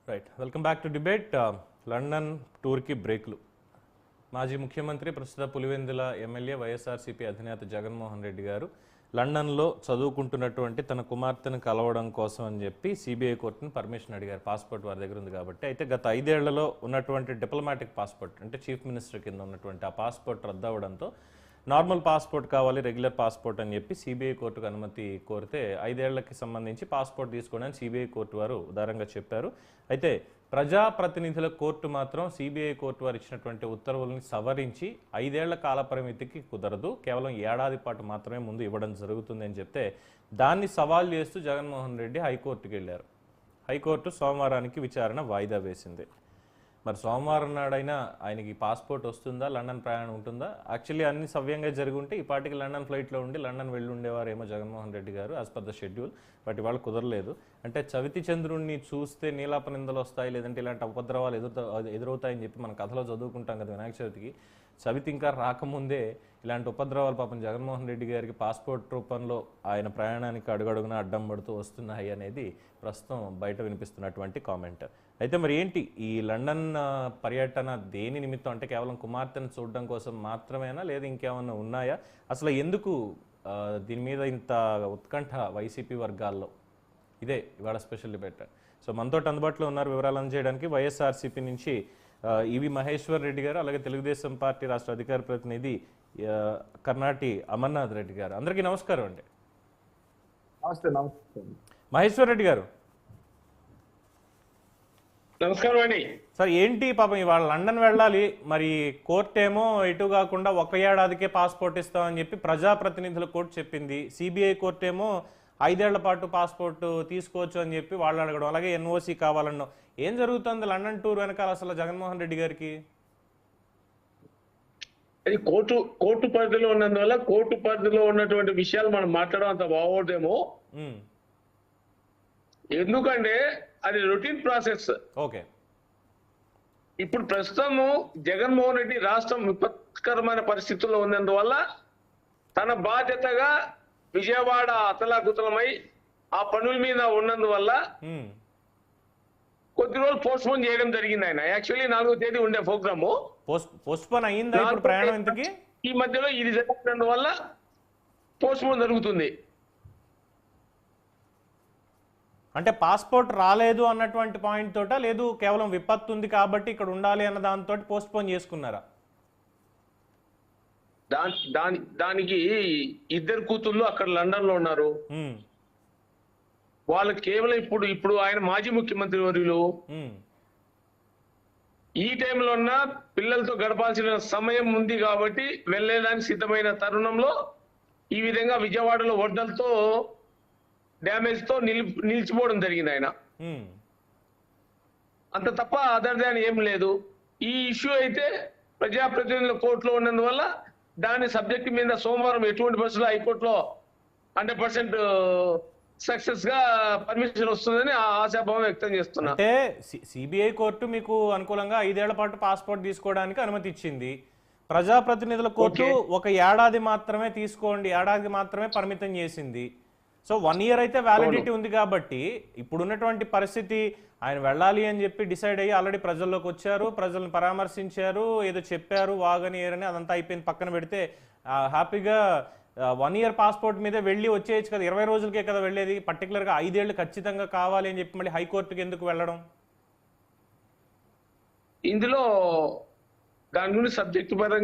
Right welcome back to debate. London టూర్కి బ్రేక్లు. మాజీ ముఖ్యమంత్రి ప్రస్తుత పులివెందుల ఎమ్మెల్యే వైఎస్ఆర్సీపీ అధినేత జగన్మోహన్ రెడ్డి గారు లండన్లో చదువుకుంటున్నటువంటి తన కుమార్తెను కలవడం కోసం అని చెప్పి సిబిఐ కోర్టును పర్మిషన్ అడిగారు. పాస్పోర్ట్ వారి దగ్గర ఉంది కాబట్టి. అయితే గత 5 ఏళ్లలో ఉన్నటువంటి డిప్లొమాటిక్ పాస్పోర్ట్ అంటే చీఫ్ మినిస్టర్ కింద ఉన్నటువంటి ఆ పాస్పోర్ట్ రద్దు అవ్వడంతో నార్మల్ పాస్పోర్ట్ కావాలి, రెగ్యులర్ పాస్పోర్ట్ అని చెప్పి సిబిఐ కోర్టుకు అనుమతి కోరితే 5 ఏళ్లకి సంబంధించి పాస్పోర్ట్ తీసుకోవడం సిబిఐ కోర్టు వారు ఉదారంగా చెప్పారు. అయితే ప్రజాప్రతినిధుల కోర్టు మాత్రం సిబిఐ కోర్టు వారు ఇచ్చినటువంటి ఉత్తర్వులను సవరించి 5 ఏళ్ల కాల పరిమితికి కుదరదు, కేవలం ఏడాది పాటు మాత్రమే ముందు ఇవ్వడం జరుగుతుంది అని చెప్తే దాన్ని సవాల్ చేస్తూ జగన్మోహన్ రెడ్డి హైకోర్టుకి వెళ్ళారు. హైకోర్టు సోమవారానికి విచారణ వాయిదా వేసింది. మరి సోమవారం నాడైనా ఆయనకి పాస్పోర్ట్ వస్తుందా, లండన్ ప్రయాణం ఉంటుందా? యాక్చువల్లీ అన్ని సవ్యంగా జరిగి ఉంటే ఈ పాటికి లండన్ ఫ్లైట్లో ఉండి లండన్ వెళ్ళి ఉండేవారేమో జగన్మోహన్ రెడ్డి గారు as per the schedule. But ఇవాళ కుదరలేదు. అంటే చవితి చంద్రుడిని చూస్తే నీలాప నిందలు వస్తాయి, లేదంటే ఇలాంటి ఉపద్రవాలు ఎదురవుతాయని చెప్పి మన కథలో చదువుకుంటాం కదా వినాయక చవితికి. చవితి ఇంకా రాకముందే ఇలాంటి ఉపద్రవాలు పాపం జగన్మోహన్ రెడ్డి గారికి పాస్పోర్ట్ రూపంలో ఆయన ప్రయాణానికి అడుగడుగున అడ్డం పడుతూ వస్తున్నాయి అనేది ప్రస్తుతం బయట వినిపిస్తున్నటువంటి కామెంట్. అయితే మరి ఏంటి ఈ లండన్ పర్యటన దేని నిమిత్తం? అంటే కేవలం కుమార్తెను చూడడం కోసం మాత్రమేనా, లేదా ఇంకేమన్నా ఉన్నాయా? అసలు ఎందుకు దీని మీద ఇంత ఉత్కంఠ వైసీపీ వర్గాల్లో? ఇదే ఇవాళ స్పెషల్ డిబేట్. సో మనతో అందుబాటులో ఉన్నారు వివరాలు అందజేయడానికి వైఎస్ఆర్సీపీ నుంచి ఈవి మహేశ్వర్ రెడ్డి గారు, అలాగే తెలుగుదేశం పార్టీ రాష్ట్ర అధికార ప్రతినిధి కర్ణాటి అమర్నాథ్ రెడ్డి గారు. అందరికీ నమస్కారం అండి. మహేశ్వర్ రెడ్డి గారు నమస్కారం అండి. సార్ ఏంటి పాపం ఇవాళ లండన్ వెళ్ళాలి, మరి కోర్టు ఏమో ఇటు కాకుండా 1 ఏడాదికే పాస్పోర్ట్ ఇస్తామని చెప్పి ప్రజాప్రతినిధుల కోర్టు చెప్పింది. సిబిఐ కోర్టు ఏమో 5 ఏళ్ల పాటు పాస్పోర్ట్ తీసుకోవచ్చు అని చెప్పి వాళ్ళు అడగడం, అలాగే ఎన్ఓసి కావాలన్నాం. ఏం జరుగుతుంది లండన్ టూర్ వెనకాల అసలు జగన్మోహన్ రెడ్డి గారికి? అది కోర్టు పరిధిలో ఉన్నందువల్ల కోర్టు పరిధిలో ఉన్నటువంటి విషయాలు మనం మాట్లాడడం అంత బాగోదేమో. ఎందుకంటే అది రొటీన్ ప్రాసెస్. ఓకే, ఇప్పుడు ప్రస్తుతము జగన్మోహన్ రెడ్డి రాష్ట్రం విపత్కరమైన పరిస్థితుల్లో ఉన్నందువల్ల తన బాధ్యతగా విజయవాడ అతలాకుతలమై ఆ పనుల మీద ఉన్నందువల్ల కొద్ది రోజులు పోస్ట్ పోన్ చేయడం జరిగింది. ఆయన యాక్చువల్లీ 4వ తేదీ ఉండే ప్రోగ్రాము పోస్ట్ పోన్ అయ్యిందా? ఇప్పుడు ప్రయాణం ఇంతకి ఈ మధ్యలో ఇది జరిగినందువల్ల పోస్ట్ పోన్ జరుగుతుంది. అంటే పాస్పోర్ట్ రాలేదు అన్నటువంటి పాయింట్ తోట, లేదు కేవలం విపత్తు ఉంది కాబట్టి ఇక్కడ ఉండాలి అన్న దాంతో పోస్ట్ పోన్ చేసుకున్నారా? దానికి 2 కూతుళ్ళు అక్కడ లండన్ లో ఉన్నారు. వాళ్ళు కేవలం ఇప్పుడు ఆయన మాజీ ముఖ్యమంత్రి వర్యులు ఈ టైంలో ఉన్న పిల్లలతో గడపాల్సిన సమయం ఉంది కాబట్టి వెళ్లేదానికి సిద్ధమైన తరుణంలో ఈ విధంగా విజయవాడలో వడ్డలతో డ్యామేజ్ తో నిలిచిపోవడం జరిగింది. ఆయన అంత తప్ప అదర్ దాన్ ఏం లేదు. ఈ ఇష్యూ అయితే ప్రజాప్రతినిధుల కోర్టులో ఉన్నందువల్ల దాని సబ్జెక్ట్ మీద సోమవారం ఎటువంటి పరిస్థితుల్లో హైకోర్టులో 100% సక్సెస్ గా పర్మిషన్ వస్తుందని ఆశాభావం వ్యక్తం చేస్తున్నా. అంటే సిబిఐ కోర్టు మీకు అనుకూలంగా 5 ఏళ్ల పాటు పాస్పోర్ట్ తీసుకోవడానికి అనుమతి ఇచ్చింది. ప్రజాప్రతినిధుల కోర్టు 1 ఏడాది మాత్రమే తీసుకోండి, ఏడాది మాత్రమే పరిమితం చేసింది. సో 1 ఇయర్ అయితే వ్యాలిడిటీ ఉంది కాబట్టి ఇప్పుడున్నటువంటి పరిస్థితి ఆయన వెళ్ళాలి అని చెప్పి డిసైడ్ అయ్యి ఆల్రెడీ ప్రజల్లోకి వచ్చారు, ప్రజలను పరామర్శించారు, ఏదో చెప్పారు వాగని ఏరని, అదంతా అయిపోయింది. పక్కన పెడితే హ్యాపీగా 1 ఇయర్ పాస్పోర్ట్ మీద వెళ్ళి వచ్చేయచ్చు కదా. 20 రోజులకే కదా వెళ్ళేది. పర్టికులర్గా 5 ఏళ్ళు ఖచ్చితంగా కావాలి అని చెప్పి మళ్ళీ హైకోర్టుకి ఎందుకు వెళ్ళడం? ఇందులో దాని గురించి సబ్జెక్టు పరంగా